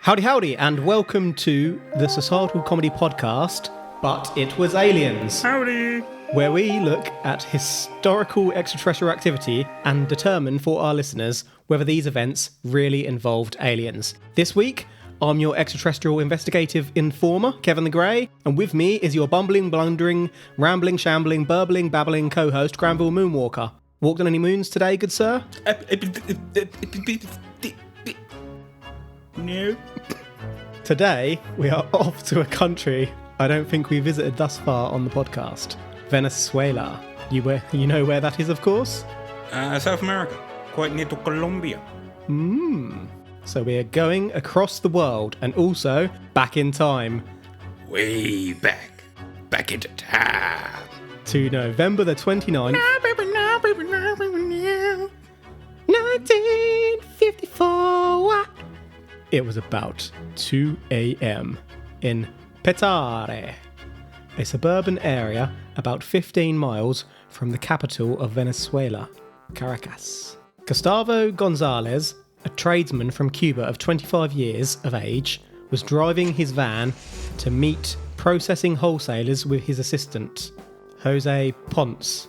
Howdy, and welcome to the Societal Comedy Podcast, But It Was Aliens. Howdy! Where we look at historical extraterrestrial activity and determine for our listeners whether these events really involved aliens. This week, I'm your extraterrestrial investigative informer, Kevin the Grey, and with me is your bumbling, blundering, rambling, shambling, burbling, babbling co-host, Granville Moonwalker. Walked on any moons today, good sir? No. Today, we are off to a country I don't think we visited thus far on the podcast. Venezuela. You know where that is, of course? South America. Quite near to Colombia. So we are going across the world and also back in time. Way back. Back into time. To November the 29th. 1954. It was about 2 a.m. in Petare, a suburban area about 15 miles from the capital of Venezuela, Caracas. Gustavo Gonzalez, a tradesman from Cuba of 25 years of age, was driving his van to meet processing wholesalers with his assistant, Jose Ponce,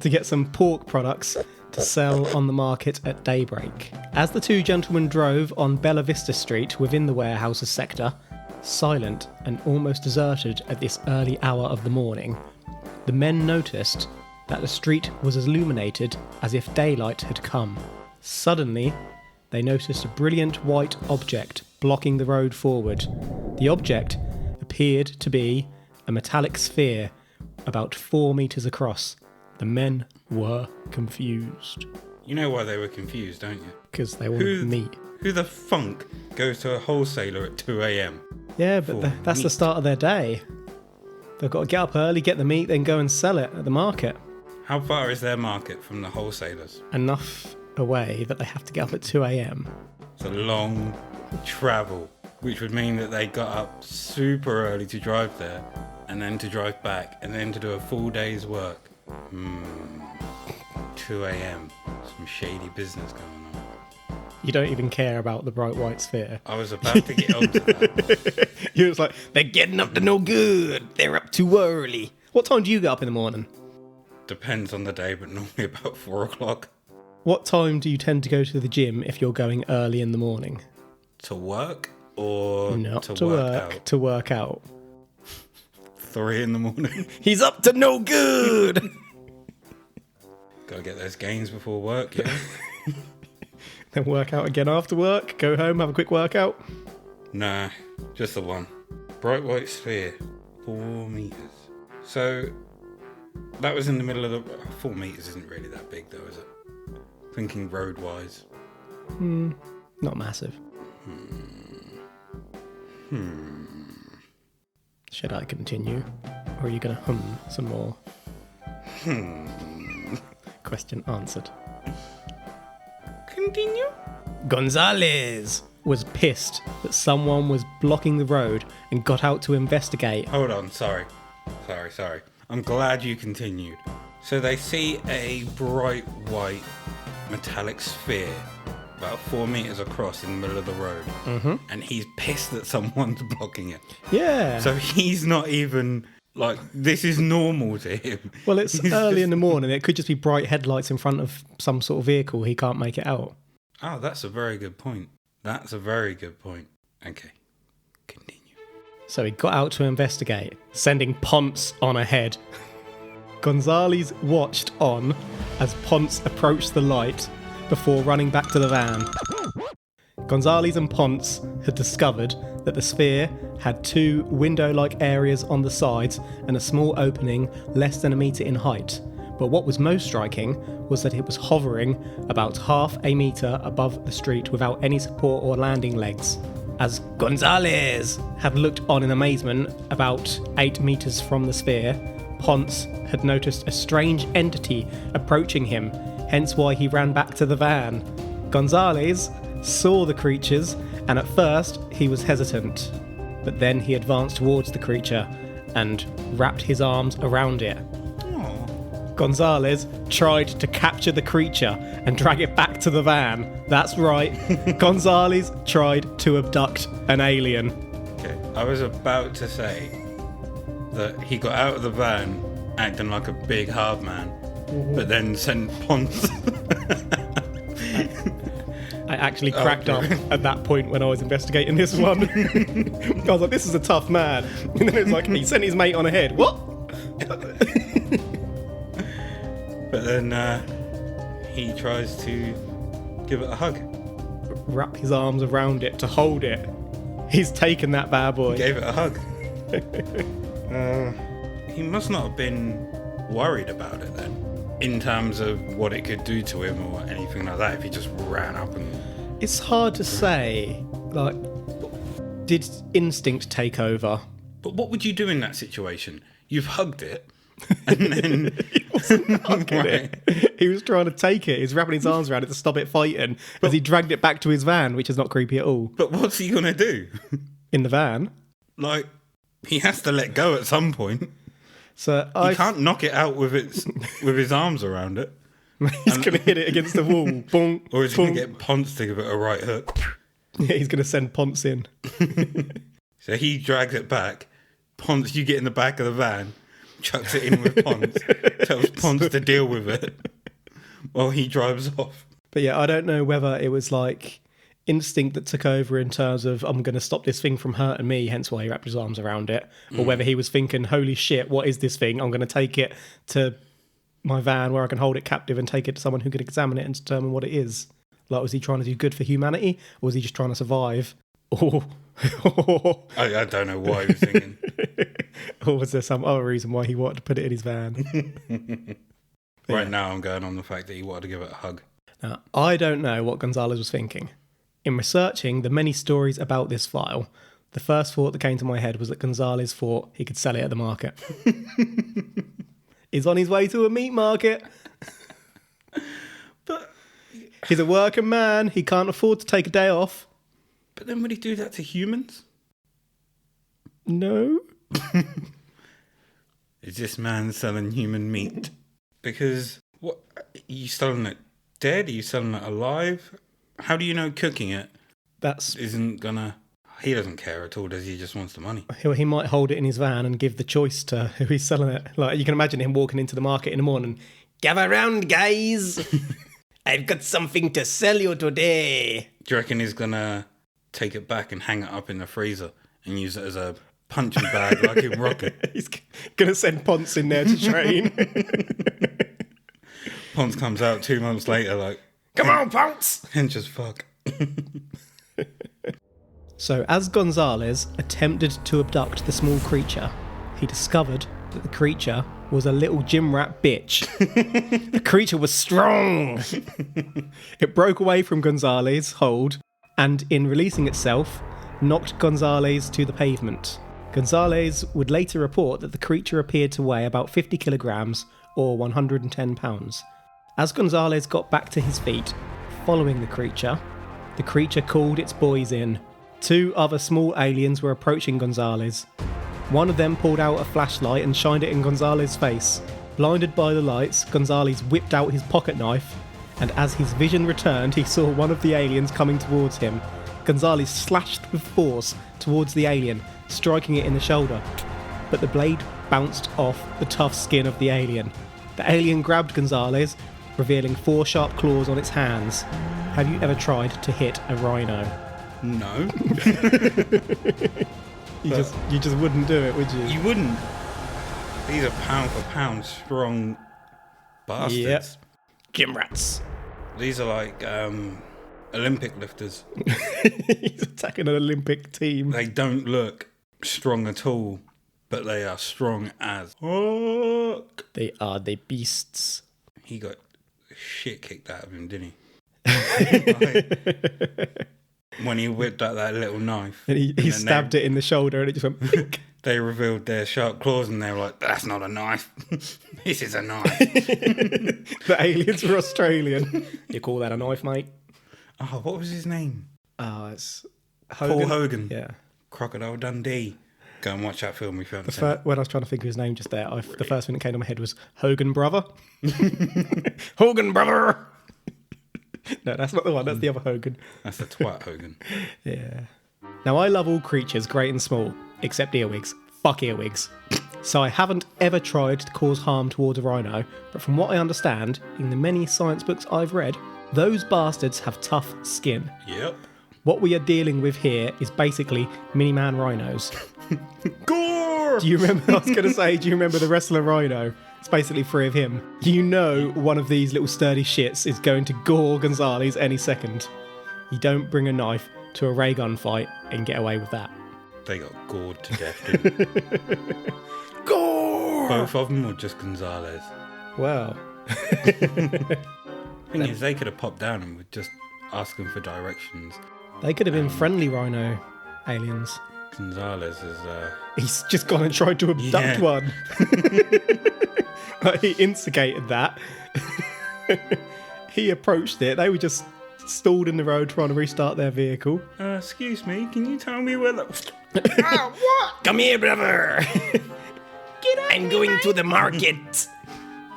to get some pork products to sell on the market at daybreak. As the two gentlemen drove on Bella Vista Street within the warehouses sector, silent and almost deserted at this early hour of the morning, the men noticed that the street was as illuminated as if daylight had come. Suddenly, they noticed a brilliant white object blocking the road forward. The object appeared to be a metallic sphere about 4 meters across. The men were confused. You know why they were confused, don't you? Because they wanted meat. Who the funk goes to a wholesaler at 2 a.m? Yeah, but that's the start of their day. They've got to get up early, get the meat, then go and sell it at the market. How far is their market from the wholesalers? Enough away that they have to get up at 2 a.m. It's a long travel, which would mean that they got up super early to drive there, and then to drive back, and then to do a full day's work. 2 a.m. Some shady business going on. You don't even care about the bright white sphere. I was about to get onto that. You was like, they're getting up to no good. They're up too early. What time do you get up in the morning? Depends on the day, but normally about 4 o'clock. What time do you tend to go to the gym if you're going early in the morning? To work or Not to work out? To work out. 3 in the morning. He's up to no good. Gotta get those gains before work, yeah? Then work out again after work. Go home, have a quick workout. Nah, just the one. Bright white sphere. 4 meters. So, that was in the middle of the... 4 meters isn't really that big though, is it? Thinking road-wise. Not massive. Should I continue? Or are you going to hum some more? Question answered. Continue? Gonzalez was pissed that someone was blocking the road and got out to investigate. Hold on, sorry. I'm glad you continued. So they see a bright white metallic sphere about 4 meters across in the middle of the road. And he's pissed that someone's blocking it. Yeah. So he's not even... Like, this is normal to him. Well, it's early in the morning. It could just be bright headlights in front of some sort of vehicle. He can't make it out. Oh, that's a very good point. Okay, continue. So he got out to investigate, sending Ponce on ahead. Gonzalez watched on as Ponce approached the light before running back to the van. Gonzalez and Ponce had discovered that the sphere had 2 window-like areas on the sides and a small opening less than a metre in height. But what was most striking was that it was hovering about half a metre above the street without any support or landing legs. As Gonzalez had looked on in amazement about 8 metres from the sphere, Ponce had noticed a strange entity approaching him, hence why he ran back to the van. Gonzalez saw the creatures, and at first he was hesitant, but then he advanced towards the creature and wrapped his arms around it. Gonzalez tried to capture the creature and drag it back to the van. That's right. Gonzalez tried to abduct an alien. Okay, I was about to say that he got out of the van acting like a big hard man, but then sent Ponce. I actually cracked up at that point when I was investigating this one. I was like, this is a tough man. And then it was like, he sent his mate on ahead. What? But then he tries to give it a hug. Wrap his arms around it to hold it. He's taken that bad boy. Gave it a hug. He must not have been worried about it then, in terms of what it could do to him or anything like that, if he just ran up and... It's hard to say. Like, did instinct take over? But what would you do in that situation? You've hugged it, and then... He wasn't hugging it. He was trying to take it. He was wrapping his arms around it to stop it fighting as he dragged it back to his van, which is not creepy at all. But what's he going to do? In the van? Like, he has to let go at some point. So He can't knock it out with his arms around it. He's going to hit it against the wall. Bonk, Or he's going bonk. to get Ponce to give it a right hook. Yeah, he's going to send Ponce in. So he drags it back. Ponce, you get in the back of the van, chucks it in with Ponce, tells Ponce to deal with it while he drives off. But yeah, I don't know whether it was like instinct that took over in terms of I'm going to stop this thing from hurting me, hence why he wrapped his arms around it, or whether he was thinking, holy shit, what is this thing? I'm going to take it to my van where I can hold it captive and take it to someone who can examine it and determine what it is. Like, was he trying to do good for humanity, or was he just trying to survive? Or I don't know what he was thinking. or was there some other reason why he wanted to put it in his van? Right now I'm going on the fact that he wanted to give it a hug. Now, I don't know what Gonzalez was thinking. In researching the many stories about this file, the first thought that came to my head was that Gonzalez thought he could sell it at the market. He's on his way to a meat market. But He's a working man. He can't afford to take a day off. then would he do that to humans? No. Is this man selling human meat? Because what, are you selling it dead? Are you selling it alive? How do you know cooking it That's isn't gonna... He doesn't care at all, does he? He just wants the money. he might hold it in his van and give the choice to who he's selling it. Like, you can imagine him walking into the market in the morning. Gather round, guys. I've got something to sell you today. Do you reckon he's gonna take it back and hang it up in the freezer and use it as a punching bag like in Rocket? He's going to send Ponce in there to train. Ponce comes out 2 months later like, Come on, Ponce! hench as fuck. So, as Gonzalez attempted to abduct the small creature, he discovered that the creature was a little gym rat bitch. The creature was strong. It broke away from Gonzalez's hold and, in releasing itself, knocked Gonzalez to the pavement. Gonzalez would later report that the creature appeared to weigh about 50 kilograms or 110 pounds. As Gonzalez got back to his feet, following the creature called its boys in. 2 other small aliens were approaching Gonzalez. One of them pulled out a flashlight and shined it in Gonzalez's face. Blinded by the lights, Gonzalez whipped out his pocket knife, and as his vision returned, he saw one of the aliens coming towards him. Gonzalez slashed with force towards the alien, striking it in the shoulder, but the blade bounced off the tough skin of the alien. The alien grabbed Gonzalez, revealing 4 sharp claws on its hands. Have you ever tried to hit a rhino? No. You just wouldn't do it, would you? You wouldn't. These are pound for pound strong bastards. Yep. Gym rats. These are like Olympic lifters. He's attacking an Olympic team. They don't look strong at all, but they are strong as fuck. They are the beasts. He got shit kicked out of him, didn't he? When he whipped out that little knife. And he stabbed it in the shoulder and it just went pink. They revealed their sharp claws and they were like, that's not a knife. This is a knife. The aliens were Australian. You call that a knife, mate? Oh, what was his name? Oh, it's Hogan. Paul Hogan. Yeah. Crocodile Dundee. Go and watch that film if you haven't seen it. When I was trying to think of his name just there, the first thing that came to my head was Hogan Brother. Hogan Brother! No, that's not the one. That's the other Hogan. That's the twat Hogan. Yeah. Now, I love all creatures, great and small, except earwigs. Fuck earwigs. So I haven't ever tried to cause harm towards a rhino, but from what I understand, in the many science books I've read, those bastards have tough skin. Yep. What we are dealing with here is basically mini-man rhinos. Gore! Do you remember, I was going to say, do you remember the wrestler Rhino? It's basically 3 of him. You know one of these little sturdy shits is going to gore Gonzalez any second. You don't bring a knife to a ray gun fight and get away with that. They got gored to death, didn't they? Gore! Both of them or just Gonzalez? Well. Thing is, they could have popped down and were just asking for directions. They could have been friendly rhino aliens. Gonzalez is... He's just gone and tried to abduct one. Like, he instigated that. He approached it. They were just stalled in the road trying to restart their vehicle. excuse me, can you tell me where that... What? Come here, brother. Get off I'm me, going mate. to the market.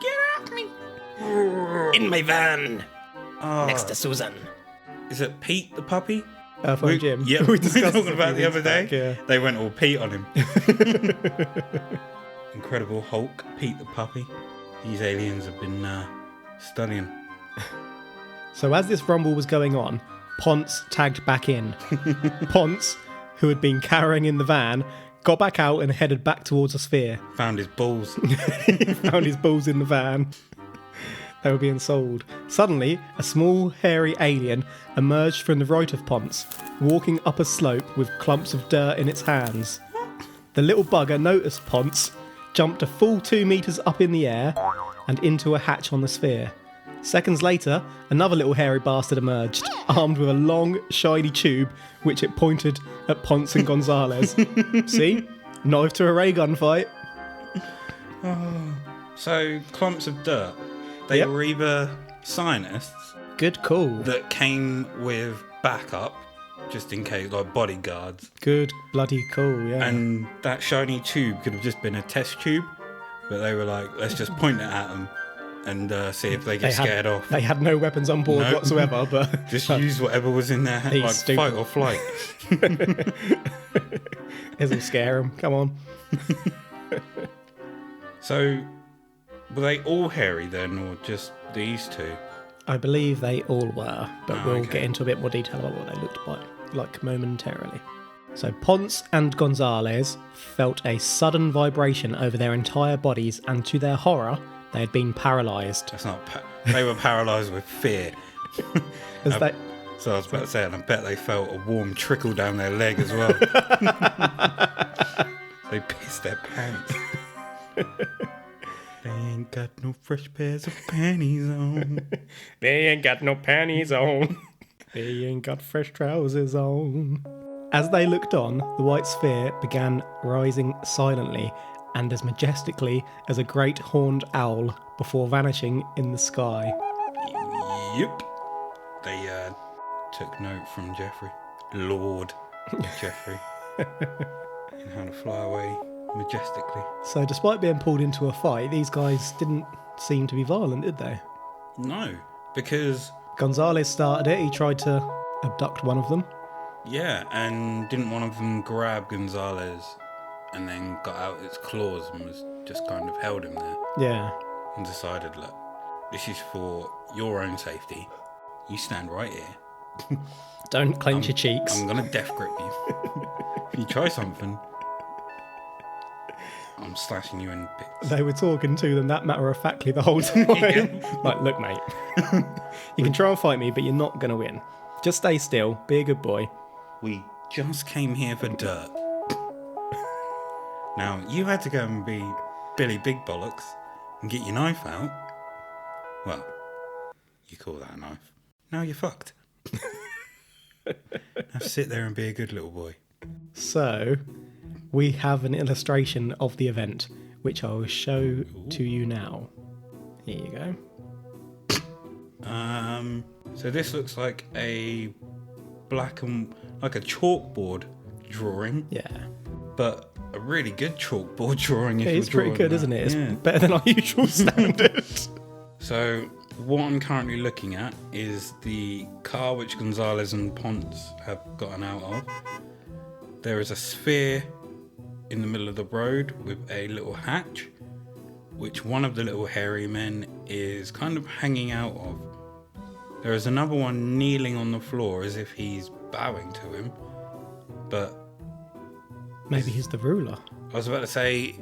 Get off me. In my van. Oh, Next to Susan. is it Pete the puppy? For Jim. Yeah, we we were discussed talking it a about few the other weeks day. back, yeah. They went all Pete on him. Incredible Hulk, Pete the puppy. These aliens have been studying. So as this rumble was going on, Ponce tagged back in. Ponce, who had been carrying in the van, got back out and headed back towards the sphere. Found his balls. Found his balls in the van. They were being sold. Suddenly, a small, hairy alien emerged from the right of Ponce, walking up a slope with clumps of dirt in its hands. The little bugger noticed Ponce, jumped a full 2 metres up in the air, and into a hatch on the sphere. Seconds later, another little hairy bastard emerged, armed with a long, shiny tube, which it pointed at Ponce and Gonzalez. See? Knife to a ray gun fight. So, clumps of dirt. They Yep. were either scientists Good call. that came with backup, just in case, like bodyguards. Good bloody call, yeah. And that shiny tube could have just been a test tube, but they were like, let's just point it at them and see if they get scared off. They had no weapons on board No. whatsoever, but Just use whatever was in their hand, He's like stupid. fight or flight. it'll scare them. Come on. So, were they all hairy then, or just these two? I believe they all were, but we'll okay. get into a bit more detail about what they looked like momentarily. So Ponce and Gonzalez felt a sudden vibration over their entire bodies, and to their horror, they had been paralysed. That's not. They were paralysed with fear. As they, So I was about to say, and I bet they felt a warm trickle down their leg as well. They pissed their pants. They ain't got no fresh pairs of panties on. They ain't got no panties on. They ain't got fresh trousers on. As they looked on, the white sphere began rising silently and as majestically as a great horned owl before vanishing in the sky. Yep. They took note from Jeffrey. Lord Jeffrey. And how to fly away majestically. So despite being pulled into a fight, these guys didn't seem to be violent, did they? No, because... Gonzalez started it. He tried to abduct one of them. Yeah, and didn't one of them grab Gonzalez and then got out its claws and was just kind of held him there Yeah. and decided, look, this is for your own safety. You stand right here. Don't clench your cheeks. I'm going to death grip you. If you try something, I'm slashing you in bits. They were talking to them that matter-of-factly the whole time. Yeah. Like, look, mate, you can try and fight me, but you're not going to win. Just stay still, be a good boy. We just came here for dirt. Now, you had to go and be Billy Big Bollocks and get your knife out. Well, you call that a knife. Now you're fucked. Now sit there and be a good little boy. So, we have an illustration of the event, which I will show to you now. Here you go. So this looks like a black and like a chalkboard drawing, Yeah. but a really good chalkboard drawing. If It's you're pretty drawing good, that. isn't it? It's Yeah. better than our usual standard. So what I'm currently looking at is the car which Gonzalez and Ponce have gotten out of. There is a sphere in the middle of the road with a little hatch, which one of the little hairy men is kind of hanging out of. There is another one kneeling on the floor as if he's bowing to him, but Maybe he's the ruler. I was about to say,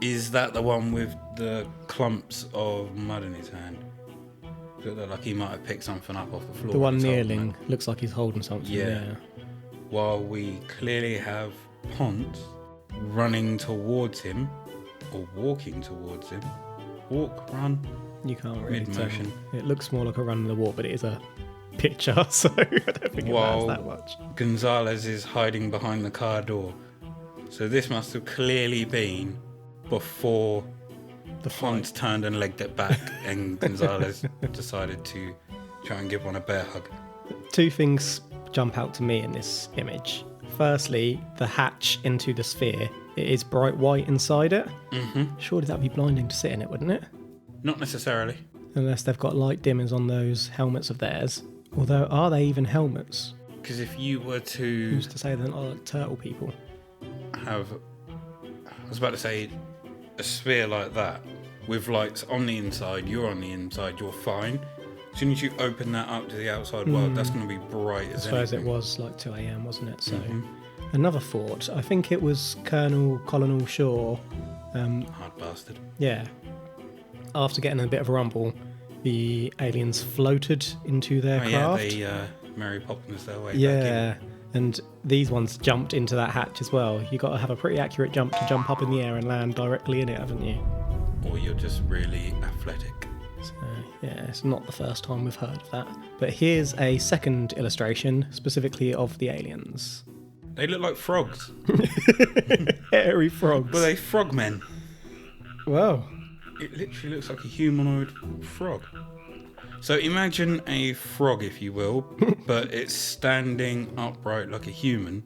is that the one with the clumps of mud in his hand? It looked like he might have picked something up off the floor. The one and holding kneeling it. looks like he's holding something. Yeah. While we clearly have Ponce running towards him, or walking towards him. Walk, run. You can't really tell. Mid-motion. It looks more like a run in the walk, but it is a picture, so I don't think it matters that much. Gonzalez is hiding behind the car door. So this must have clearly been before The Ponce fight. turned and legged it back and Gonzalez decided to try and give one a bear hug. Two things jump out to me in this image. Firstly, the hatch into the sphere. It is bright white inside it. Mm-hmm. Surely that would be blinding to sit in it, wouldn't it? Not necessarily. Unless they've got light dimmers on those helmets of theirs. Although, are they even helmets? Because if you were to Who's to say they're not like turtle people? have, I was about to say, a sphere like that with lights on the inside, you're on the inside, you're fine. As soon as you open that up to the outside world, that's going to be bright I as suppose anything. it was like 2 a.m, wasn't it? So, Mhm. another thought. I think it was Colonel Shaw. Hard bastard. Yeah. After getting a bit of a rumble, the aliens floated into their Oh yeah, craft. they Mary Poppins their way back Yeah, and these ones jumped into that hatch as well. You got to have a pretty accurate jump to jump up in the air and land directly in it, haven't you? in. Or you're just really athletic. So, yeah, it's not the first time we've heard of that. But here's a second illustration, specifically of the aliens. They look like frogs. Hairy frogs. Were they frogmen? Wow. It literally looks like a humanoid frog. So imagine a frog, if you will, but it's standing upright like a human,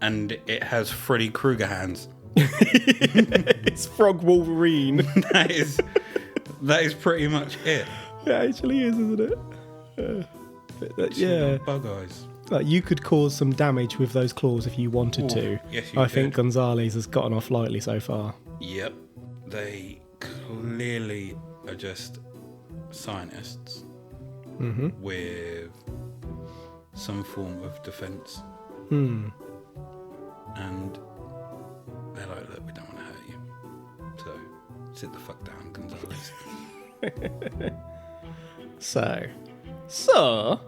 and it has Freddy Krueger hands. It's Frog Wolverine. That is pretty much it. It actually is, isn't it? Yeah. Bug eyes. Like, you could cause some damage with those claws if you wanted to. yes, you I think could. Gonzalez has gotten off lightly so far. Yep. They clearly are just scientists with some form of defense. And they're like, look, we don't want to hurt you. So sit the fuck down, Gonzalez. So,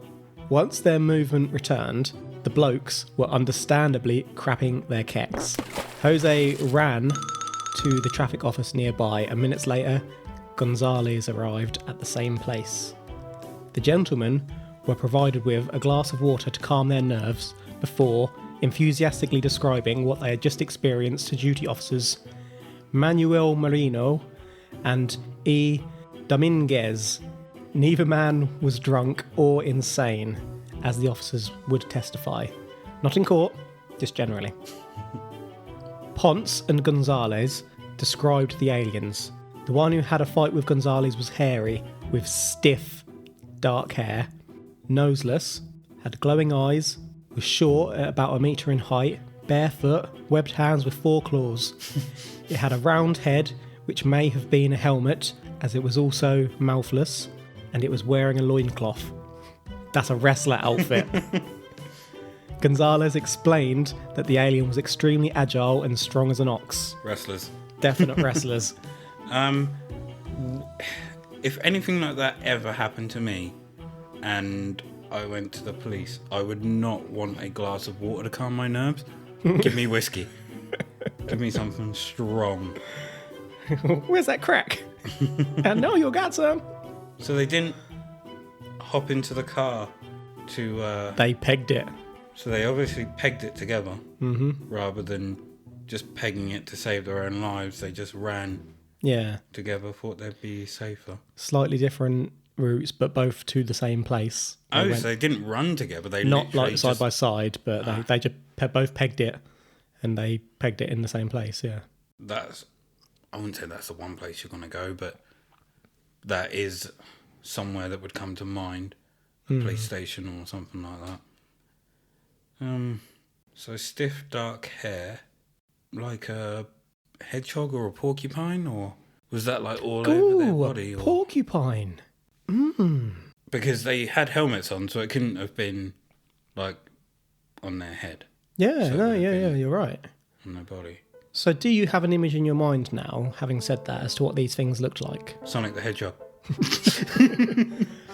once their movement returned, the blokes were understandably crapping their kecks. Jose ran to the traffic office nearby, and minutes later, Gonzalez arrived at the same place. The gentlemen were provided with a glass of water to calm their nerves before enthusiastically describing what they had just experienced to duty officers Manuel Marino and E. Dominguez. Neither man was drunk or insane, as the officers would testify. Not in court, just generally. Ponce and Gonzalez described the aliens. The one who had a fight with Gonzalez was hairy, with stiff, dark hair, noseless, had glowing eyes, was short at about 1 metre in height, barefoot, webbed hands with 4 claws. It had a round head, which may have been a helmet, as it was also mouthless, and it was wearing a loincloth. That's a wrestler outfit. Gonzalez explained that the alien was extremely agile and strong as an ox. Wrestlers. Definite wrestlers. If anything like that ever happened to me and I went to the police, I would not want a glass of water to calm my nerves. Give me whiskey. Give me something strong. Where's that crack? I know you got some. So they didn't hop into the car to... They pegged it. So they obviously pegged it together rather than just pegging it to save their own lives. They just ran Yeah. together, thought they'd be safer. Slightly different routes, but both to the same place. So they didn't run together. They Not literally like side just- by side, but they just both pegged it And they pegged it in the same place, yeah. I wouldn't say that's the one place you're going to go, but that is somewhere that would come to mind. A police station or something like that. So stiff dark hair, like a hedgehog or a porcupine, or was that like all over their body? A porcupine. Because they had helmets on, so it couldn't have been like on their head. Yeah, you're right. On their body. So do you have an image in your mind now, having said that, as to what these things looked like? Sonic the Hedgehog.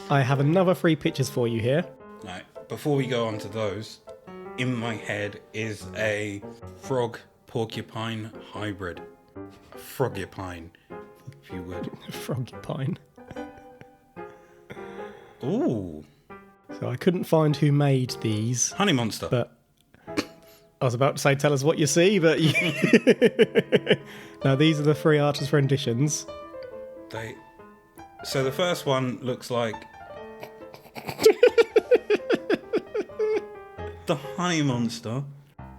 I have another 3 pictures for you here. Right, before we go on to those, in my head is a frog-porcupine hybrid. A frogupine, if you would. Frogupine. Ooh. So I couldn't find who made these. Honey Monster. But I was about to say, tell us what you see, but now these are the 3 artist renditions. So the first one looks like the Honey Monster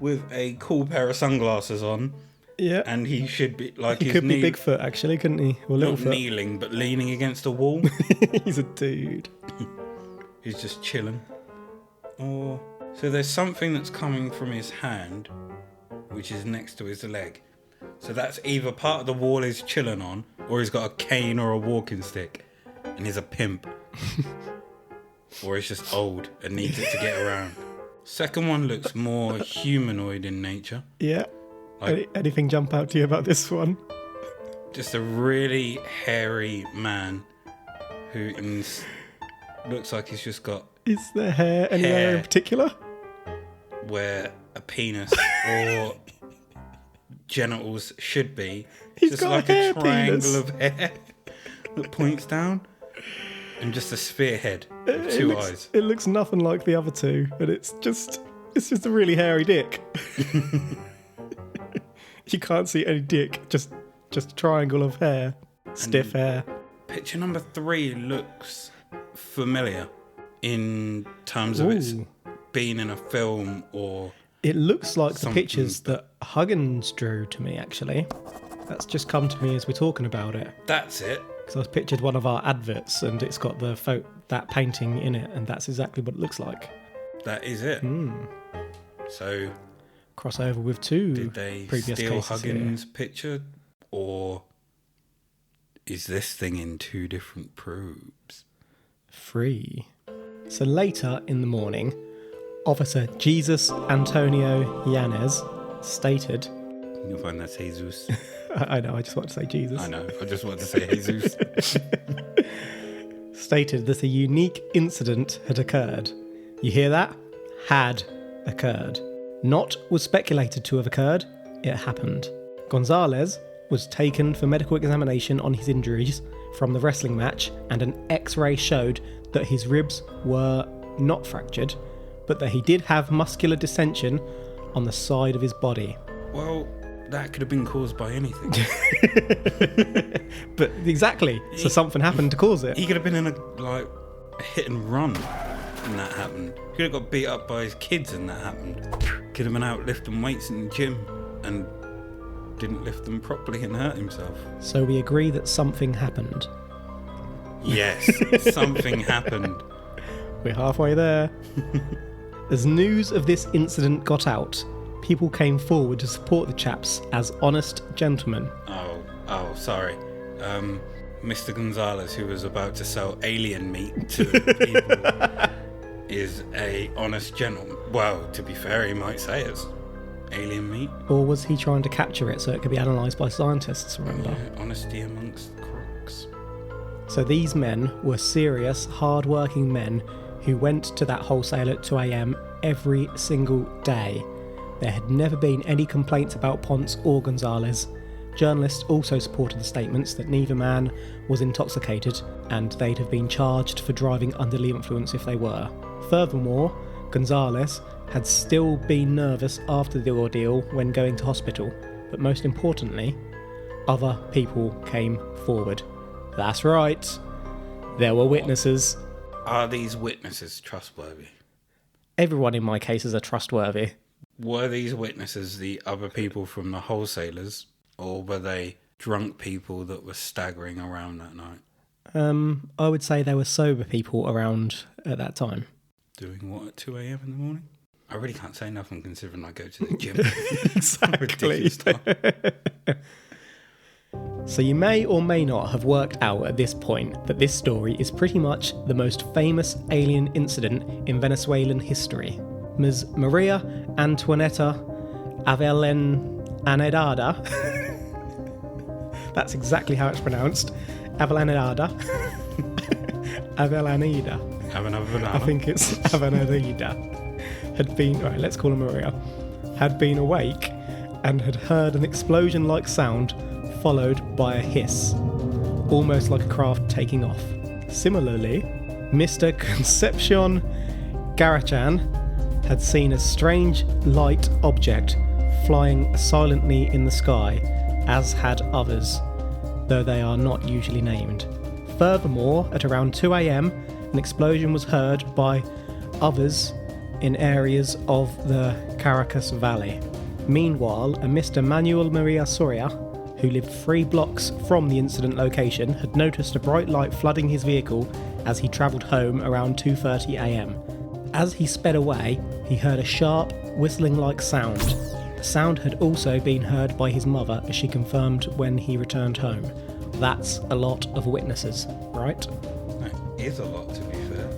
with a cool pair of sunglasses on. Yeah. And he should be like he could be Bigfoot, actually, couldn't he? Or not Littlefoot. kneeling, but leaning against a wall. He's a dude. He's just chilling. Or so there's something that's coming from his hand, which is next to his leg. So that's either part of the wall he's chilling on, or he's got a cane or a walking stick, and he's a pimp. Or he's just old and needs it to get around. Second one looks more humanoid in nature. Yeah. Like, anything jump out to you about this one? Just a really hairy man who looks like he's just got... Is there hair anywhere in particular? Where a penis or genitals should be. He's just got like a hair a triangle penis. of hair that points down. And just a spearhead with 2 eyes. It looks nothing like the other 2, and it's just a really hairy dick. You can't see any dick, just a triangle of hair. Stiff hair. Picture number 3 looks familiar in terms of its being in a film or... It looks like the something pictures that Huggins drew to me, actually. That's just come to me as we're talking about it. That's it. Because I've pictured one of our adverts, and it's got that painting in it, and that's exactly what it looks like. That is it. So... Crossover with 2 did they previous steal cases Huggins' picture, or is this thing in 2 different probes? 3. So later in the morning, Officer Jesus Antonio Yanez stated... You'll find that's Jesus. I know, I just want to say Jesus. I know, I just want to say Jesus. Stated that a unique incident had occurred. You hear that? Had occurred. Not was speculated to have occurred, it happened. Gonzalez was taken for medical examination on his injuries from the wrestling match, and an X-ray showed that his ribs were not fractured, but that he did have muscular distension on the side of his body. Well, that could have been caused by anything. But exactly, so something happened to cause it. He could have been in a hit and run and that happened. He could have got beat up by his kids and that happened. Could have been out lifting weights in the gym and didn't lift them properly and hurt himself. So we agree that something happened. Yes, something happened. We're halfway there. As news of this incident got out, people came forward to support the chaps as honest gentlemen. Oh, sorry. Mr. Gonzalez, who was about to sell alien meat to people, is a honest gentleman. Well, to be fair, he might say it's alien meat. Or was he trying to capture it so it could be analysed by scientists, remember? Yeah, honesty amongst crooks. So these men were serious, hard-working men who went to that wholesale at 2 a.m. every single day. There had never been any complaints about Ponce or Gonzalez. Journalists also supported the statements that neither man was intoxicated, and they'd have been charged for driving under the influence if they were. Furthermore, Gonzalez had still been nervous after the ordeal when going to hospital, but most importantly, other people came forward. That's right, there were witnesses. Are these witnesses trustworthy? Everyone in my cases are trustworthy. Were these witnesses the other people from the wholesalers, or were they drunk people that were staggering around that night? I would say there were sober people around at that time. Doing what at 2 a.m. in the morning? I really can't say nothing considering I go to the gym. Exactly. So you may or may not have worked out at this point that this story is pretty much the most famous alien incident in Venezuelan history. Ms. Maria Antonieta Avellaneda. That's exactly how it's pronounced. Avellaneda. Avellaneda. I think it's Avellaneda. Had been, right, let's call her Maria. Had been awake and had heard an explosion-like sound followed by a hiss, almost like a craft taking off. Similarly, Mr. Concepcion Garachan had seen a strange light object flying silently in the sky, as had others, though they are not usually named. Furthermore, at around 2 a.m, an explosion was heard by others in areas of the Caracas Valley. Meanwhile, a Mr. Manuel Maria Soria, who lived 3 blocks from the incident location, had noticed a bright light flooding his vehicle as he travelled home around 2:30 a.m. As he sped away, he heard a sharp, whistling-like sound. The sound had also been heard by his mother, as she confirmed when he returned home. That's a lot of witnesses, right? That is a lot, to be fair.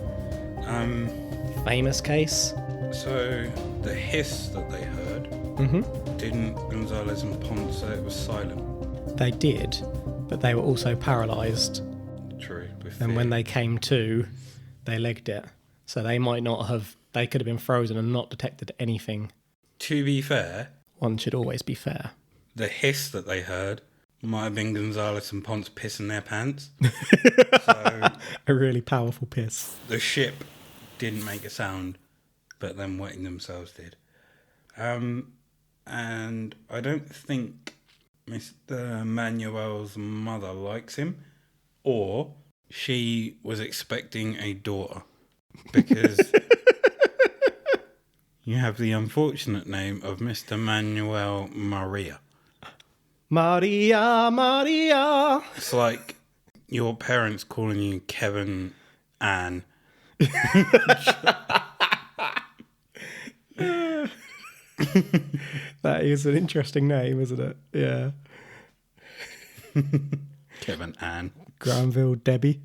Famous case. So, the hiss that they heard, didn't Gonzalez and Ponce say it was silent? They did, but they were also paralysed. True. And when they came to, they legged it. So they might not have, they could have been frozen and not detected anything. To be fair, One should always be fair. the hiss that they heard might have been Gonzalez and Ponce pissing their pants. So A really powerful piss. the ship didn't make a sound, but them wetting themselves did. And I don't think Mr. Manuel's mother likes him, or she was expecting a daughter, because you have the unfortunate name of Mr. Manuel Maria. Maria. It's like your parents calling you Kevin Ann. That is an interesting name, isn't it? Yeah. Kevin Ann. Granville Debbie.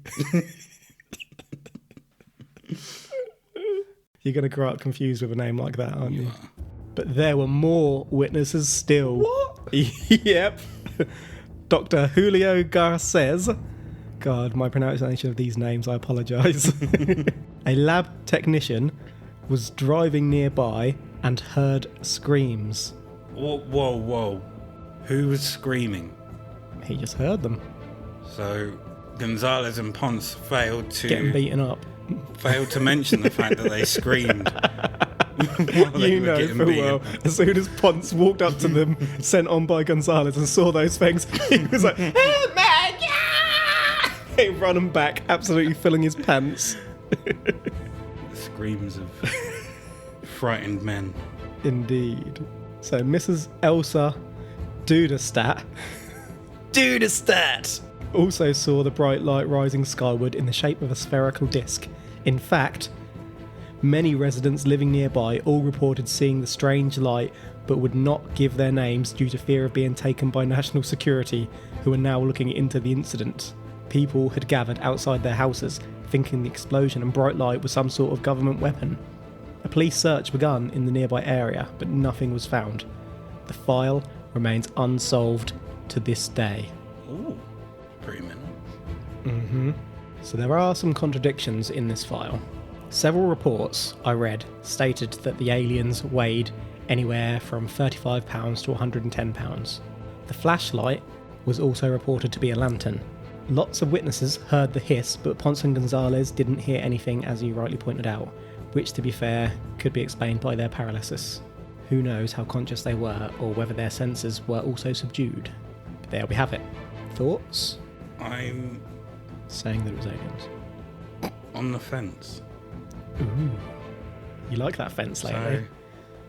You're going to grow up confused with a name like that, aren't you? But there were more witnesses still. What? Yep. Dr. Julio Garces. God, my pronunciation of these names, I apologise. A lab technician was driving nearby and heard screams. Whoa. Who was screaming? He just heard them. So Gonzalez and Ponce failed Getting beaten up. to mention the fact that they screamed. while they You were know getting full beaten. well, as soon as Ponce walked up to them, sent on by Gonzalez, and saw those things, he was like, "Oh my God!" He ran him back, absolutely filling his pants. The screams of frightened men. Indeed. So Mrs. Elsa Dudestat also saw the bright light rising skyward in the shape of a spherical disc. In fact, many residents living nearby all reported seeing the strange light, but would not give their names due to fear of being taken by national security, who are now looking into the incident. People had gathered outside their houses, thinking the explosion and bright light was some sort of government weapon. A police search begun in the nearby area, but nothing was found. The file remains unsolved to this day. Ooh, pretty minimal. So there are some contradictions in this file. Several reports I read stated that the aliens weighed anywhere from £35 to £110. The flashlight was also reported to be a lantern. Lots of witnesses heard the hiss, but Ponce and Gonzalez didn't hear anything, as you rightly pointed out, which, to be fair, could be explained by their paralysis. Who knows how conscious they were, or whether their senses were also subdued. But there we have it. Thoughts? I'm Saying that it was aliens. on the fence. Ooh. You like that fence lately?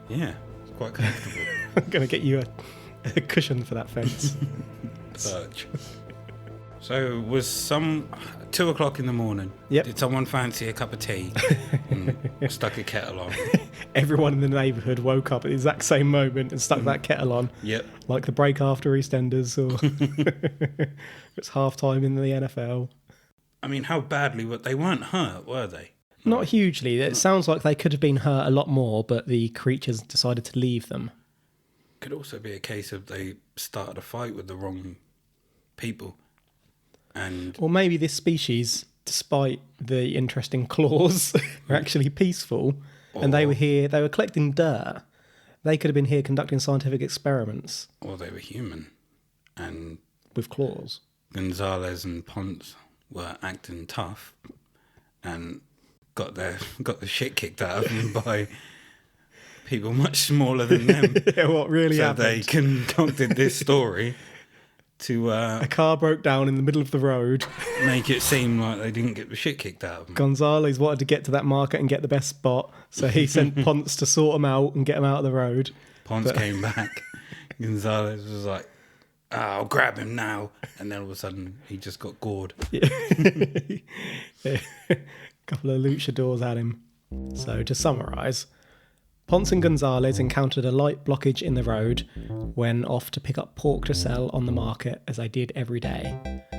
So, yeah. quite comfortable. I'm going to get you a cushion for that fence. Perch. So was 2 o'clock in the morning. Yep. Did someone fancy a cup of tea? And stuck a kettle on. Everyone in the neighbourhood woke up at the exact same moment and stuck that kettle on. Yep. Like the break after EastEnders, or it's half time in the NFL. I mean, how badly they weren't hurt, were they? Not hugely. It sounds like they could have been hurt a lot more, but the creatures decided to leave them. Could also be a case of they started a fight with the wrong people. And Or maybe this species, despite the interesting claws, are actually peaceful. And they were collecting dirt. They could have been here conducting scientific experiments. Or they were human. And with claws. Gonzalez and Ponce were acting tough and got the shit kicked out of them by people much smaller than them. Yeah, what really happened? So they concocted this story to a car broke down in the middle of the road. Make it seem like they didn't get the shit kicked out of them. Gonzalez wanted to get to that market and get the best spot, so he sent Ponce to sort them out and get them out of the road. Ponce came back. Gonzalez was like, I'll grab him now. And then all of a sudden, he just got gored. Yeah. A couple of luchadors had him. So to summarise, Ponce and Gonzalez encountered a light blockage in the road when off to pick up pork to sell on the market, as they did every day.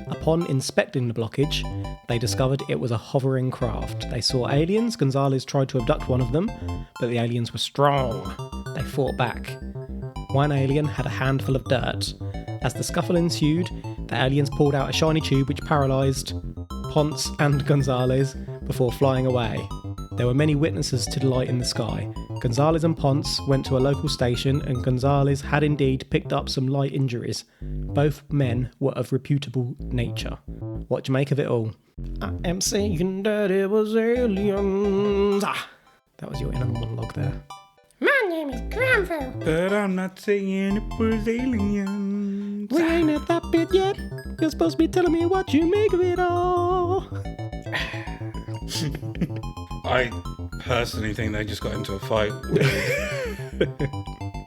Upon inspecting the blockage, they discovered it was a hovering craft. They saw aliens. Gonzalez tried to abduct one of them, but the aliens were strong. They fought back. One alien had a handful of dirt. As the scuffle ensued, the aliens pulled out a shiny tube which paralysed Ponce and Gonzalez before flying away. There were many witnesses to the light in the sky. Gonzalez and Ponce went to a local station, and Gonzalez had indeed picked up some light injuries. Both men were of reputable nature. What do you make of it all? I am saying that it was aliens. That was your inner monologue there. My name is Granville. But I'm not saying it was aliens. We ain't at that bit yet. You're supposed to be telling me what you make of it all. I personally think they just got into a fight with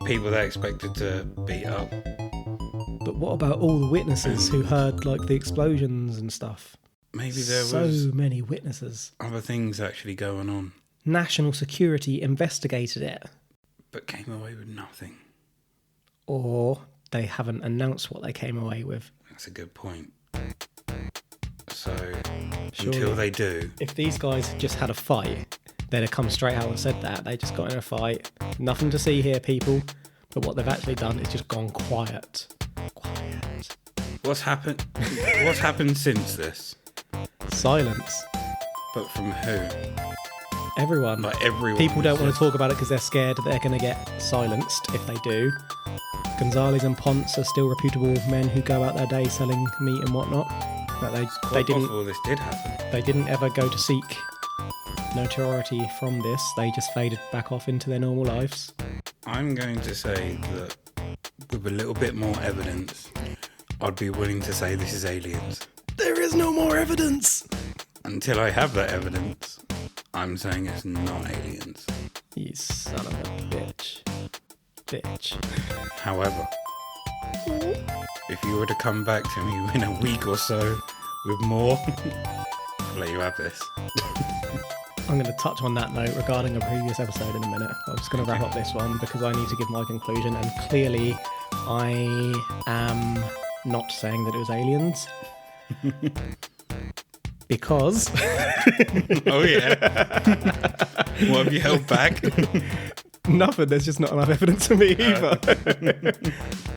people they expected to beat up. But what about all the witnesses who heard like the explosions and stuff? Maybe there so was many witnesses. other things actually going on, National security investigated it. but came away with nothing. Or they haven't announced what they came away with. That's a good point. So Surely. until they do, If these guys had just had a fight, they'd have come straight out and said that. They just got in a fight. Nothing to see here, people. But what they've actually done is just gone quiet. Quiet. what's happened? What's happened since this? Silence. But from who? Everyone. Like everyone. People don't want was to talk about it because they're scared that they're going to get silenced if they do. Gonzalez and Ponce are still reputable men who go out their day selling meat and whatnot. But they quite didn't. possible this did happen. They didn't ever go to seek notoriety from this. They just faded back off into their normal lives. I'm going to say that with a little bit more evidence, I'd be willing to say this is aliens. There is no more evidence. Until I have that evidence, I'm saying it's not aliens. You son of a bitch. Bitch. However, if you were to come back to me in a week or so with more, I'll let you have this. I'm going to touch on that note regarding a previous episode in a minute. I'm just going to wrap up this one because I need to give my conclusion, and clearly I am not saying that it was aliens. Because... Oh yeah. What have you held back? Nothing, there's just not enough evidence for me either.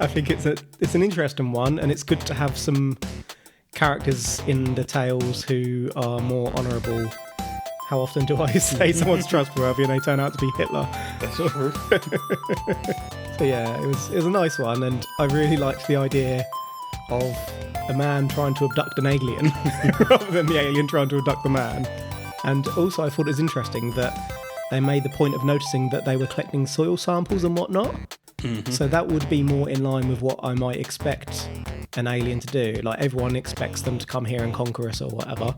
I think it's an interesting one, and it's good to have some characters in the tales who are more honourable. How often do I say someone's trustworthy and they turn out to be Hitler? That's true. So yeah, it was a nice one, and I really liked the idea of a man trying to abduct an alien rather than the alien trying to abduct the man. And also I thought it was interesting that they made the point of noticing that they were collecting soil samples and whatnot. Mm-hmm. So that would be more in line with what I might expect an alien to do. Like everyone expects them to come here and conquer us or whatever.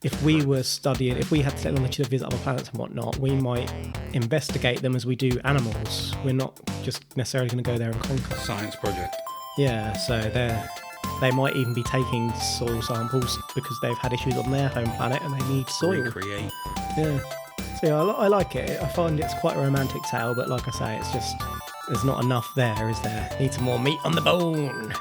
if we were studying, if we had to set on the to visit other planets and whatnot, we might investigate them as we do animals. We're not just necessarily going to go there and conquer. Science project. Yeah, so they might even be taking soil samples because they've had issues on their home planet and they need soil. Recreate. Yeah. So yeah, I like it. I find it's quite a romantic tale, but like I say, it's just, there's not enough there, is there? Need some more meat on the bone.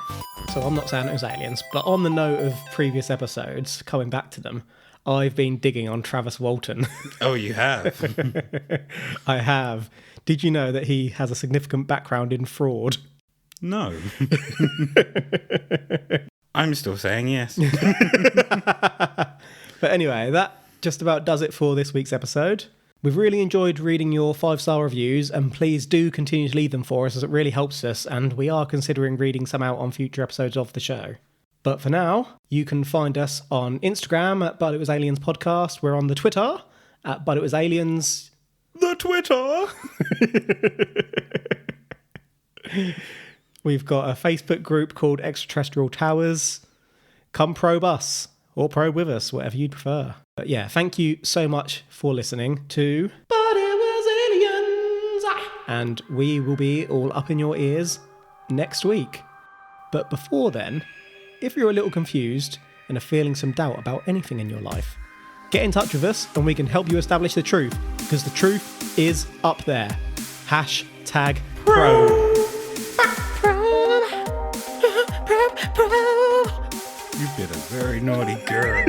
So I'm not saying it was aliens, but on the note of previous episodes, coming back to them, I've been digging on Travis Walton. Oh, you have? I have. Did you know that he has a significant background in fraud? No. I'm still saying yes. But anyway, that just about does it for this week's episode. We've really enjoyed reading your 5-star reviews, and please do continue to leave them for us as it really helps us, and we are considering reading some out on future episodes of the show. But for now, you can find us on Instagram at But It Was Aliens Podcast. We're on the Twitter at But It Was Aliens. The Twitter! We've got a Facebook group called Extraterrestrial Towers. Come probe us, or probe with us, whatever you'd prefer. But yeah, thank you so much for listening to But It Was Aliens! And we will be all up in your ears next week. But before then, if you're a little confused and are feeling some doubt about anything in your life, get in touch with us and we can help you establish the truth, because the truth is up there. #probe. Probe. You've been a very naughty girl.